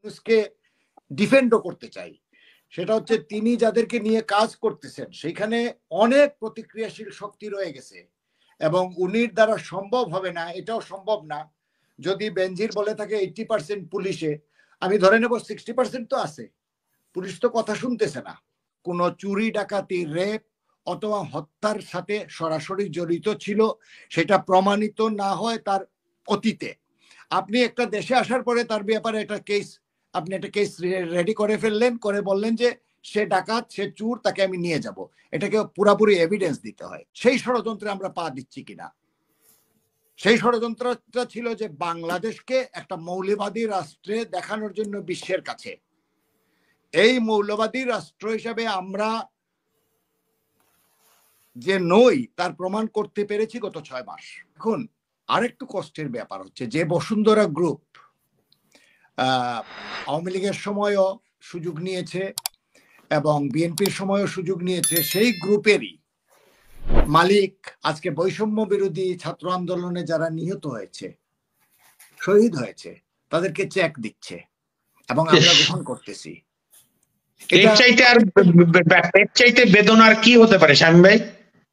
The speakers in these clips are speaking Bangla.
ইউনূসকে ডিফেন্ডও করতে চাই। সেটা হচ্ছে তিনি যাদেরকে নিয়ে কাজ করতেছেন সেখানে অনেক প্রতিক্রিয়াশীল শক্তি রয়ে গেছে এবং উনির দ্বারা সম্ভব হবে না, এটাও সম্ভব না। যদি বেনজির বলে থাকে 80% পুলিশে, আমি ধরে নেব 60% তো আছে। পুলিশ তো কথা শুনতেছে না। কোনো চুরি ডাকাতি রেপ অথবা হত্যার সাথে সরাসরি জড়িত ছিল সেটা প্রমাণিত না হয় তার অতীতে, আপনি একটা দেশে আসার পরে তার ব্যাপারে একটা কেস, আপনি একটা কেস রেডি করে ফেললেন, করে বললেন যে সে ডাকাত, সে চুর, তাকে আমি নিয়ে যাব, এটাকে পুরাপুরি এভিডেন্স দিতে হয়। সেই ষড়যন্ত্রে আমরা পা দিচ্ছি কিনা? সেই ষড়যন্ত্রটা ছিল যে বাংলাদেশকে একটা মৌলবাদী রাষ্ট্রে দেখানোর জন্য বিশ্বের কাছে। এই মৌলবাদী রাষ্ট্র হিসাবে আমরা যে নই তার প্রমাণ করতে পেরেছি গত 6 মাস। এখন আরেকটু কষ্টের ব্যাপার হচ্ছে যে বসুন্ধরা গ্রুপ আওয়ামী লীগের সময়ও সুযোগ নিয়েছে এবং বিএনপির সময়ও সুযোগ নিয়েছে, সেই গ্রুপেরই মালিক আজকে বৈষম্য বিরোধী ছাত্র আন্দোলনে যারা নিহত হয়েছে, শহীদ হয়েছে, তাদেরকে চেক দিচ্ছে এবং আমরা গ্রহণ করতেছি। এর চাইতে বেদনার কি হতে পারে শামীম ভাই?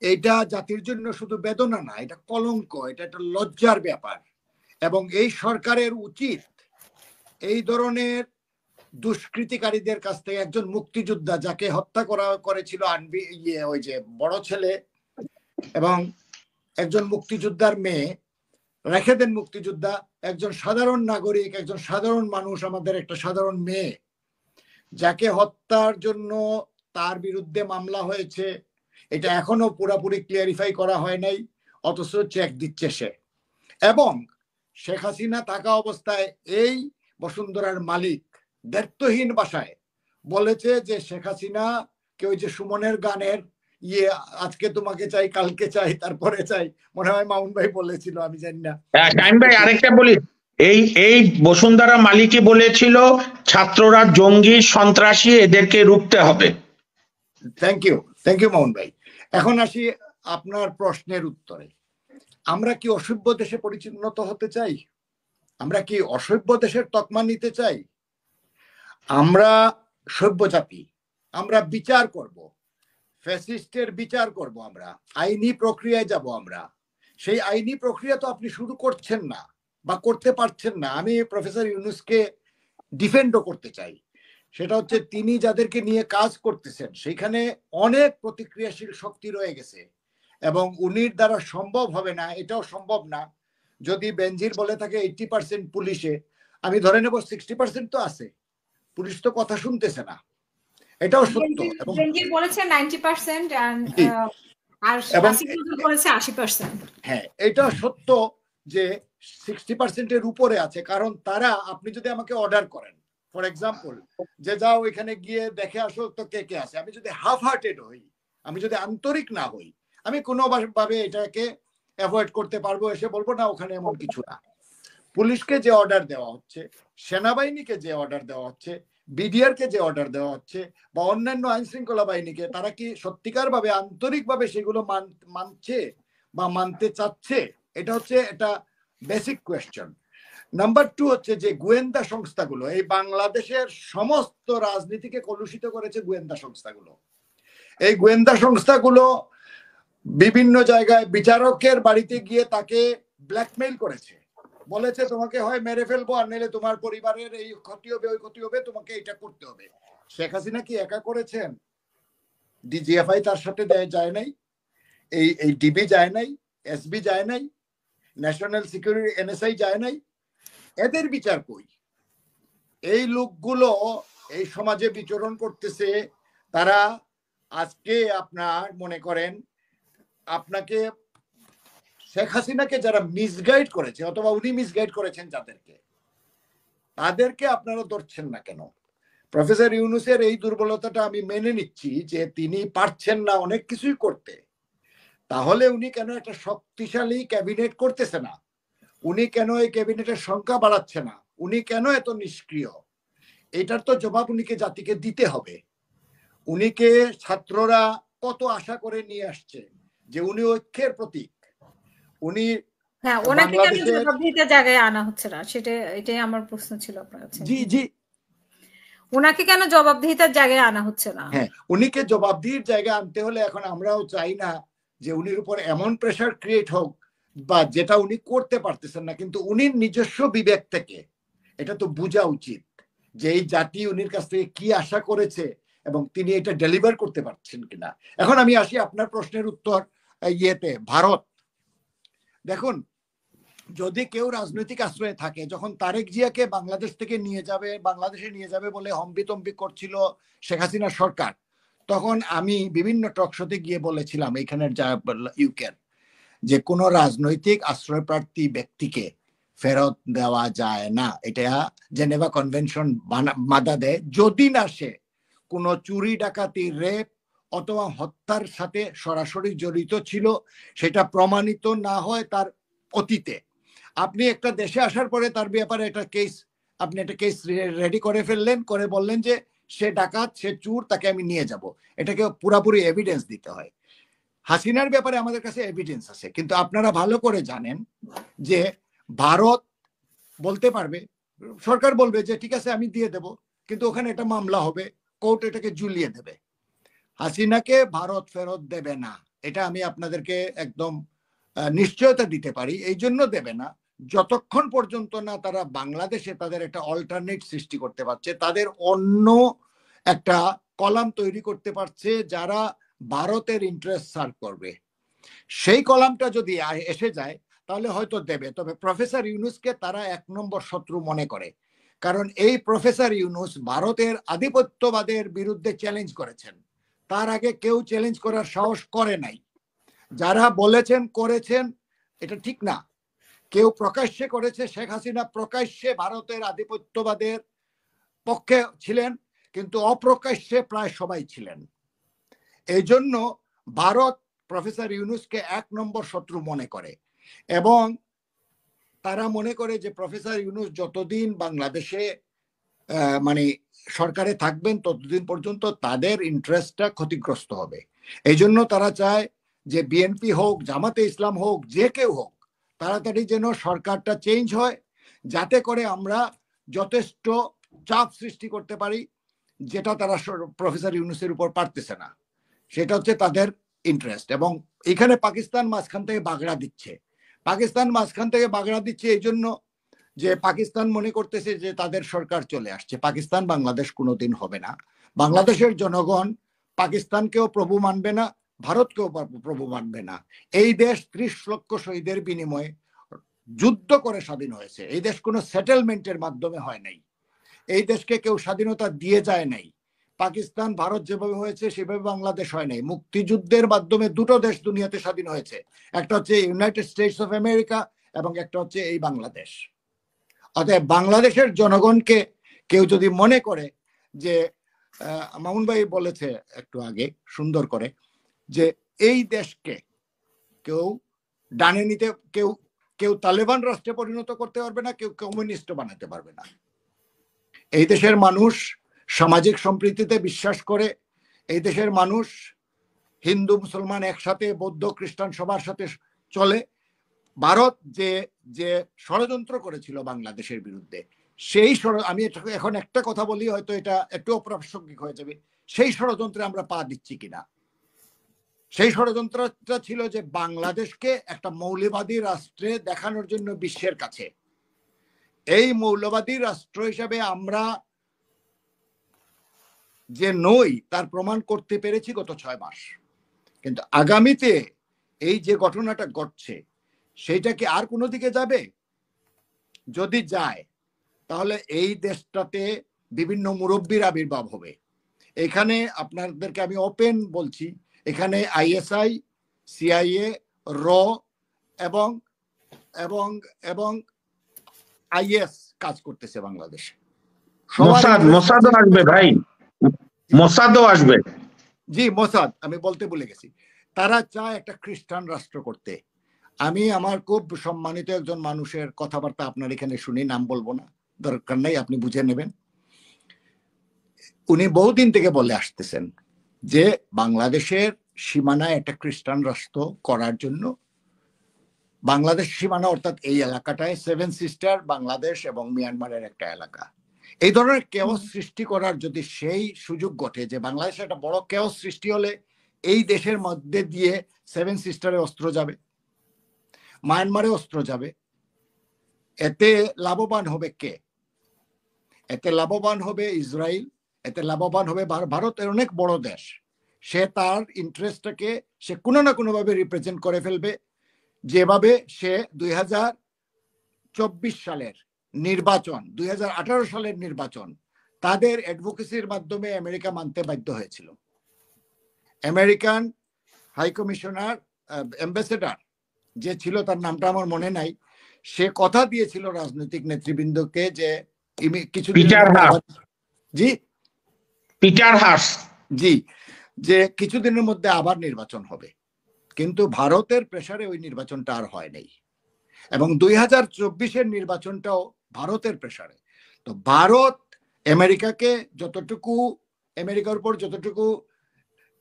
এটা জাতির জন্য শুধু বেদনা না, এটা কলঙ্ক, এটা একটা লজ্জার ব্যাপার। এবং এই সরকারের উচিত এই ধরনের দুষ্কৃতিকারীদের কাছ থেকে, একজন মুক্তিযোদ্ধা যাকে হত্যা করেছিল ওই যে বড় ছেলে এবং একজন মুক্তিযোদ্ধার মেয়ে, রেখে দেন মুক্তিযোদ্ধা, একজন সাধারণ নাগরিক, একজন সাধারণ মানুষ, আমাদের একটা সাধারণ মেয়ে যাকে হত্যার জন্য তার বিরুদ্ধে মামলা হয়েছে, এটা এখনো পুরোপুরি ক্লিয়ারিফাই করা হয় নাই, অথচ চেক দিচ্ছে সে। এবং শেখ হাসিনা থাকা অবস্থায় এই বসুন্ধরার মালিক দায়িত্বহীন ভাষায় বলেছে যে শেখ হাসিনা কে ওই যে সুমনের গানের আজকে তোমাকে চাই, কালকে চাই, তারপরে চাই, মনে হয় মামুন ভাই বলেছিল, আমি জানি না। শামীম ভাই আরেকটা বলি, এই বসুন্ধরা মালিকই বলেছিল ছাত্ররা জঙ্গি, সন্ত্রাসী, এদেরকে রুখতে হবে। থ্যাংক ইউ মামুন ভাই। এখন আসি আপনার প্রশ্নের উত্তরে। আমরা কি অসভ্য দেশে পরিচিত হতে চাই? আমরা কি অসভ্য দেশের তকমা নিতে চাই? আমরা সভ্য জাতি, আমরা বিচার করব, ফ্যাসিস্টের বিচার করব, আমরা আইনি প্রক্রিয়ায় যাব। আমরা সেই আইনি প্রক্রিয়া তো আপনি শুরু করছেন না বা করতে পারছেন না। আমি প্রফেসর ইউনূসকে ডিফেন্ডও করতে চাই। সেটা হচ্ছে তিনি যাদেরকে নিয়ে কাজ করতেছেন সেখানে অনেক প্রতিক্রিয়াশীল শক্তি রয়ে গেছে এবং উনির দ্বারা সম্ভব হবে না, এটাও সম্ভব না। যদি বেনজির বলে থাকে 80% পুলিশে, আমি ধরে নেব 60% তো আছে। পুলিশ তো কথা শুনতেছে না, এটাও সত্য। এবং বেনজির বলেছে 90% আর আসিফুল বলেছে 80%। হ্যাঁ, এটাও সত্য যে 60% এর উপরে আছে। কারণ তারা, আপনি যদি আমাকে অর্ডার করেন, ফর এক্সাম্পল, যে যাও এখানে গিয়ে দেখে আসো তো কে কে আছে, আমি যদি হাফ হার্টেড হই, আমি যদি আন্তরিক না হই, আমি কোনো ভাবে এটাকে অ্যাভয়েড করতে পারবো, এসে বলবো না ওখানে এমন কিছু না। পুলিশকে যে অর্ডার দেওয়া হচ্ছে, সেনাবাহিনীকে যে অর্ডার দেওয়া হচ্ছে, বিডিআর কে যে অর্ডার দেওয়া হচ্ছে বা অন্যান্য আইন শৃঙ্খলা বাহিনীকে, তারা কি সত্যিকার ভাবে আন্তরিক ভাবে সেগুলো মানছে বা মানতে চাচ্ছে? এটা হচ্ছে একটা বেসিক কোয়েশ্চেন। নাম্বার 2 হচ্ছে যে গোয়েন্দা সংস্থাগুলো, এই বাংলাদেশের সমস্ত রাজনীতিকে কলুষিত করেছে গোয়েন্দা সংস্থাগুলো। এই গোয়েন্দা সংস্থাগুলো বিভিন্ন জায়গায় বিচারকের বাড়িতে গিয়ে তাকে ব্ল্যাকমেইল করেছে, বলেছে তোমাকে হয় মেরে ফেলবো আর নাহলে তোমার পরিবারের এই ক্ষতি হবে, ওই ক্ষতি হবে, তোমাকে এটা করতে হবে। শেখ হাসিনা কি একা করেছেন? ডিজিএফআই তার সাথে যায় নাই, এই ডিবি যায় নাই, এসবি যায় নাই, ন্যাশনাল সিকিউরিটি এনএসআই যায় নাই। এদের বিচার কই? এই লোকগুলো এই সমাজে বিচরণ করতেছে। তারা আজকে আপনার মনে করেন, আপনাকে শেখ হাসিনাকে যারা মিসগাইড করেছে অথবা উনি মিসগাইড করেছেন যাদেরকে, তাদেরকে আপনারা ধরছেন না কেন? প্রফেসর ইউনূসের এই দুর্বলতাটা আমি মেনে নিচ্ছি যে তিনি পারছেন না অনেক কিছুই করতে, তাহলে উনি কেন একটা শক্তিশালী ক্যাবিনেট করতেছে না? উনি কেন এই ক্যাবিনেটের সংখ্যা বাড়াচ্ছে না? উনি কেন এত নিষ্ক্রিয়? এটার তো জবাব উনিকে জাতিকে দিতে হবে। উনিকে ছাত্ররা কত আশা করে নিয়ে আসছে যে উনি ঐক্যের প্রতীক। উনি ওনাকে কেন জবাবদিহিতার জায়গায় আনা হচ্ছে না, এটাই আমার প্রশ্ন ছিল আপনার কাছে। জি, ওনাকে কেন জবাবদিহিতার জায়গায় আনা হচ্ছে না? হ্যাঁ, উনিকে জবাবদিহির জায়গায় আনতে হলে এখন আমরাও চাই না যে উনির উপর এমন প্রেশার ক্রিয়েট হোক বা যেটা উনি করতে পারতেছেন না, কিন্তু উনির নিজস্ব বিবেক থেকে এটা তো বোঝা উচিত যে এই জাতি উনির কাছ থেকে কি আশা করেছে এবং তিনি এটা ডেলিভার করতে পারছেন কিনা। এখন আমি আসি আপনার প্রশ্নের উত্তর ইয়েতে, ভারত। দেখুন, যদি কেউ রাজনৈতিক আশ্রয়ে থাকে, যখন তারেক জিয়াকে বাংলাদেশ থেকে বাংলাদেশে নিয়ে যাবে বলে হম্বিতম্বি করছিল শেখ হাসিনার সরকার, তখন আমি বিভিন্ন টকশোতে গিয়ে বলেছিলাম এখানের ইউকের যে কোনো রাজনৈতিক আশ্রয় প্রার্থী ব্যক্তিকে ফেরত দেওয়া যায় না। এটা জেনেভা কনভেনশন বাধা দেয়, যদি না সে কোনো চুরি, ডাকাতি, রেপ অথবা হত্যার সাথে সরাসরি জড়িত ছিল, সেটা প্রমাণিত না হয় তার অতীতে। আপনি একটা দেশে আসার পরে তার ব্যাপারে আপনি একটা কেস রেডি করে ফেললেন, করে বললেন যে সে ডাকাত, সে চোর, তাকে আমি নিয়ে যাব, এটাকে পুরাপুরি এভিডেন্স দিতে হয়। হাসিনার ব্যাপারে আমাদের কাছে এভিডেন্স আছে, কিন্তু আপনারা ভালো করে জানেন যে ভারত বলতে পারবে, সরকার বলবে যে ঠিক আছে আমি দিয়ে দেব, কিন্তু ওখানে একটা মামলা হবে, কোর্ট এটাকে ঝুলিয়ে দেবে। হাসিনাকে ভারত ফেরত দেবে না, এটা আমি আপনাদেরকে একদম নিশ্চয়তা দিতে পারি। এই জন্য দেবে না যতক্ষণ পর্যন্ত না তারা বাংলাদেশে তাদের একটা অল্টারনেট সৃষ্টি করতে পারছে, তাদের অন্য একটা কলাম তৈরি করতে পারছে যারা ভারতের ইন্টারেস্ট সার্ভ করবে। সেই কলামটা যদি এসে যায় তাহলে হয়তো দেবে। তবে প্রফেসর ইউনূসকে তারা 1 নম্বর শত্রু মনে করে, কারণ এই প্রফেসর ইউনূস ভারতের আধিপত্যবাদের বিরুদ্ধে চ্যালেঞ্জ করেছেন। তার আগে কেউ চ্যালেঞ্জ করার সাহস করে নাই। যারা বলেছেন করেছেন এটা ঠিক না, কেউ প্রকাশ্যে করেছে, শেখ হাসিনা প্রকাশ্যে ভারতের আধিপত্যবাদের পক্ষে ছিলেন, কিন্তু অপ্রকাশ্যে প্রায় সবাই ছিলেন। এই জন্য ভারত প্রফেসর ইউনূসকে 1 নম্বর শত্রু মনে করে, এবং তারা মনে করে যে প্রফেসর ইউনূস যতদিন বাংলাদেশে মানে সরকারে থাকবেন ততদিন পর্যন্ত তাদের ইন্টারেস্টটা ক্ষতিগ্রস্ত হবে। এই জন্য তারা চায় যে বিএনপি হোক, জামাতে ইসলাম হোক, যে কেউ হোক, তাড়াতাড়ি যেন সরকারটা চেঞ্জ হয়, যাতে করে আমরা যথেষ্ট চাপ সৃষ্টি করতে পারি, যেটা তারা প্রফেসর ইউনূসের উপর পারতেছে না। সেটা হচ্ছে তাদের ইন্টারেস্ট। এবং এখানে পাকিস্তান মাঝখান থেকে বাগড়া দিচ্ছে। এই জন্য যে পাকিস্তান মনে করতেছে যে তাদের সরকার চলে আসছে। পাকিস্তান বাংলাদেশ কোনোদিন হবে না। বাংলাদেশের জনগণ পাকিস্তানকেও প্রভু মানবে না, ভারতকেও প্রভু মানবে না। এই দেশ 30 লক্ষ শহীদের বিনিময়ে যুদ্ধ করে স্বাধীন হয়েছে। এই দেশ কোনো সেটেলমেন্টের মাধ্যমে হয় নাই। এই দেশকে কেউ স্বাধীনতা দিয়ে যায় নাই। পাকিস্তান, ভারত যেভাবে হয়েছে সেভাবে বাংলাদেশ হয় নাই। মুক্তিযুদ্ধের মাধ্যমে দুটো দেশ দুনিয়াতে স্বাধীন হয়েছে, একটা হচ্ছে ইউনাইটেড স্টেটস অফ আমেরিকা এবং একটা হচ্ছে এই বাংলাদেশ। অতএব বাংলাদেশের জনগণকে কেউ যদি মনে করে যে, মামুন ভাই বলেছে একটু আগে সুন্দর করে, যে এই দেশকে কেউ ডানে নিতে, কেউ তালেবান রাষ্ট্রে পরিণত করতে পারবে না, কেউ কমিউনিস্ট বানাতে পারবে না। এই দেশের মানুষ সামাজিক সম্প্রীতিতে বিশ্বাস করে। এই দেশের মানুষ হিন্দু মুসলমান একসাথে, বৌদ্ধ খ্রিস্টান সবার সাথে চলে। ভারত যে ষড়যন্ত্র করেছিল বাংলাদেশের বিরুদ্ধে, আমি এখন একটা কথা বলি, হয়তো এটা একটু অপ্রাসঙ্গিক হয়ে যাবে, সেই ষড়যন্ত্রে আমরা পা দিচ্ছি কিনা। সেই ষড়যন্ত্রটা ছিল যে বাংলাদেশকে একটা মৌলবাদী রাষ্ট্রে দেখানোর জন্য বিশ্বের কাছে। এই মৌলবাদী রাষ্ট্র হিসাবে আমরা যে নই তার প্রমাণ করতে পেরেছি গত 6 মাস। কিন্তু আগামীতে এই যে ঘটনাটা ঘটছে সেইটা কি আর কোনো দিকে যাবে? যদি যায় তাহলে এই দেশটাতে বিভিন্ন মুরব্বীর আবির্ভাব হবে। এখানে আপনাদেরকে আমি ওপেন বলছি, এখানে আইএসআই, সিআইএ, র এবং এবং এবং আইএস কাজ করতেছে বাংলাদেশে। মোসাদও আসবে ভাই, মোসাদও আসবে। জি, মোসাদ আমি বলতে ভুলে গেছি। তারা চায় একটা খ্রিস্টান রাষ্ট্র করতে। আমি আমার খুব সম্মানিত একজন মানুষের কথাবার্তা আপনার এখানে শুনি, নাম বলবো না, দরকার নাই, আপনি বুঝে নেবেন। উনি বহুদিন থেকে বলে আসতেছেন যে বাংলাদেশের সীমানায় একটা খ্রিস্টান রাষ্ট্র করার জন্য, বাংলাদেশ সীমানা অর্থাৎ এই এলাকাটায় 7 সিস্টার বাংলাদেশ এবং মিয়ানমারের একটা এলাকা, এই ধরনের কেওস সৃষ্টি করার যদি সেই সুযোগ ঘটে যে বাংলাদেশে একটা বড় কেওস সৃষ্টি হলে এই দেশের মধ্যে দিয়ে সেভেন সিস্টারে অস্ত্র যাবে, মায়ানমারে অস্ত্র যাবে, এতে লাভবান হবে কে? এতে লাভবান হবে ইসরায়েল, এতে লাভবান হবে ভারতের অনেক বড় দেশ। সে তার ইন্টারেস্টটাকে সে কোনো না কোনো ভাবে রিপ্রেজেন্ট করে ফেলবে, যেভাবে সে 2024 সালের নির্বাচন, 2018 সালের নির্বাচন তাদের অ্যাডভোকেসির মাধ্যমে আমেরিকা মানতে বাধ্য হয়েছিল। আমেরিকান হাই কমিশনার অ্যাম্বাসেডার যে ছিল, তার নামটা আমার মনে নাই, সে কথা দিয়েছিল রাজনৈতিক নেতৃবৃন্দকে যে পিটার হাস যে কিছুদিনের মধ্যে আবার নির্বাচন হবে। কিন্তু ভারতের প্রেসারে ওই নির্বাচনটা আর হয় নাই, এবং 2024-এর নির্বাচনটাও ভারতের প্রেসারে। তো ভারত আমেরিকাকে যতটুকু, আমেরিকার উপর যতটুকু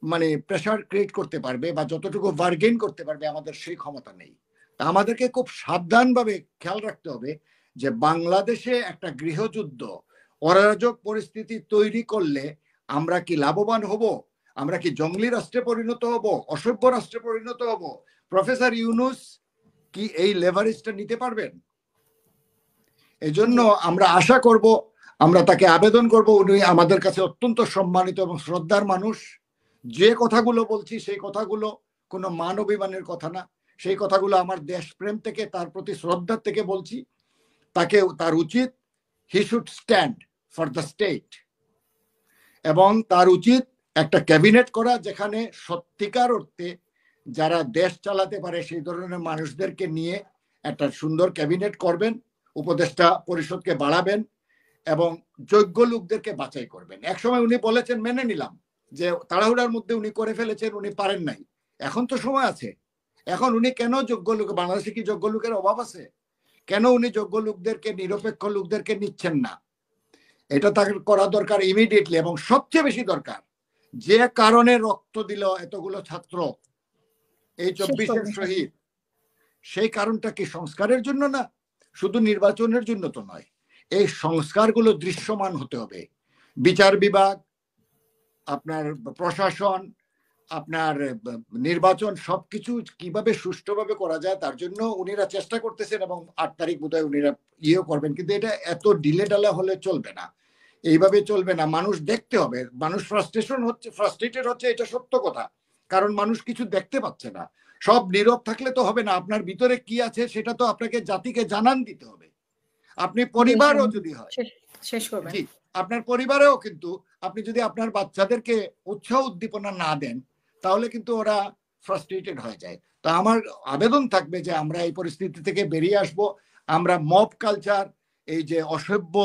মানে প্রেসার ক্রিয়েট করতে পারবে বা যতটুকু বার্গেন করতে পারবে, আমাদের সেই ক্ষমতা নেই। তা আমাদেরকে খুব সাবধানভাবে খেয়াল রাখতে হবে যে বাংলাদেশে একটা গৃহযুদ্ধ, অরাজক পরিস্থিতি তৈরি করলে আমরা কি লাভবান হব? আমরা কি জঙ্গলি রাষ্ট্রে পরিণত হব? অসভ্য রাষ্ট্রে পরিণত হব? প্রফেসর ইউনূস কি এই লেভারেজটা নিতে পারবেন? এজন্য আমরা আশা করব, আমরা তাকে আবেদন করব, উনি আমাদের কাছে অত্যন্ত সম্মানিত এবং শ্রদ্ধার মানুষ। যে কথাগুলো বলছি সেই কথাগুলো কোনো মান অভিমানের কথা না, সেই কথাগুলো আমার দেশপ্রেম থেকে, তার প্রতি শ্রদ্ধার থেকে বলছি। তাকে, তার উচিত he should stand for the state, এবং তার উচিত একটা ক্যাবিনেট করা যেখানে সত্যিকার অর্থে যারা দেশ চালাতে পারে সেই ধরনের মানুষদেরকে নিয়ে একটা সুন্দর ক্যাবিনেট করবেন, উপদেষ্টা পরিষদকে বাড়াবেন এবং যোগ্য লোকদেরকে বাছাই করবেন। একসময় উনি বলেছেন, মেনে নিলাম যে তাড়াহুড়ার মধ্যে উনি করে ফেলেছেন, উনি পারেন নাই, এখন তো সময় আছে। এখন উনি কেন যোগ্য লোক, বাংলাদেশে কি যোগ্য লোকের অভাব আছে? কেন উনি যোগ্য লোকদেরকে, নিরপেক্ষ লোকদেরকে নিচ্ছেন না? এটা তাকে করা দরকার ইমিডিয়েটলি, এবং সবচেয়ে বেশি দরকার যে কারণে রক্ত দিল এতগুলো ছাত্র এই 24-এর শহীদ, সেই কারণটা কি সংস্কারের জন্য না? শুধু নির্বাচনের জন্য তো নয়, এই সংস্কারগুলো দৃশ্যমান হতে হবে। বিচার বিভাগ, আপনার প্রশাসন, আপনার নির্বাচন, সবকিছু কিভাবে সুষ্ঠুভাবে করা যায় তার জন্য উনিরা চেষ্টা করতেছেন, এবং 8 তারিখ বোধহয় উনিরা করবেন। কিন্তু এটা এত ডিলে ডালা হলে চলবে না, এইভাবে চলবে না। মানুষ দেখতে হবে, মানুষ ফ্রাস্ট্রেটেড হচ্ছে, এটা সত্য কথা, কারণ মানুষ কিছু দেখতে পাচ্ছে না। সব নীরব থাকলে তো হবে না, আপনার ভিতরে কি আছে সেটা তো আপনাকে জাতিকে জানান দিতে হবে। আপনি পরিবারও যদি হয়, জি, আপনার পরিবারেও কিন্তু আপনি যদি আপনার বাচ্চাদেরকে উৎসাহ উদ্দীপনা না দেন, তাহলে কিন্তু ওরা ফ্রাস্ট্রেটেড হয়ে যায়। তো আমার আবেদন থাকবে যে আমরা এই পরিস্থিতি থেকে বেরিয়ে আসব। আমরা মব কালচার, এই যে অসভ্য,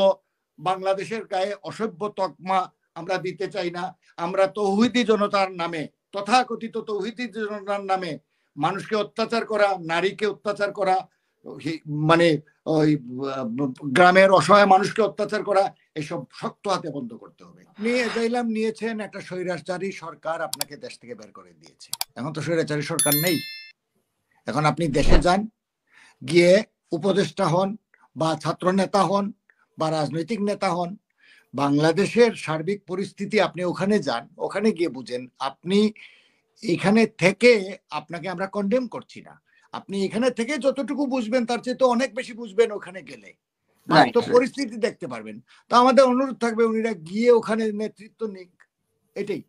বাংলাদেশের গায়ে অসভ্য তকমা আমরা দিতে চাই না। আমরা তৌহিদি জনতার নামে, তথাকথিত তৌহিদি জনতার নামে মানুষকে অত্যাচার করা, নারীকে অত্যাচার করা, মানে ওই গ্রামের অসহায় মানুষকে অত্যাচার করা, এসব শক্ত হাতে বন্ধ করতে হবে। আপনি এজাইলাম নিয়েছেন, একটা স্বৈরাচারী সরকার আপনাকে দেশ থেকে বের করে দিয়েছে। এখন তো স্বৈরাচারী সরকার নেই। এখন আপনি দেশে যান, গিয়ে উপদেষ্টা হন বা ছাত্র নেতা হন বা রাজনৈতিক নেতা হন, বাংলাদেশের সার্বিক পরিস্থিতি আপনি ওখানে যান, ওখানে গিয়ে বুঝেন। আপনি এখানে থেকে, আপনাকে আমরা কন্ডেম করছি না, আপনি এখানে থেকে যতটুকু বুঝবেন তার চেয়ে তো অনেক বেশি বুঝবেন ওখানে গেলে, বাস্তব পরিস্থিতি দেখতে পারবেন। তো আমাদের অনুরোধ থাকবে উনিরা গিয়ে ওখানে নেতৃত্ব নিক, এটাই।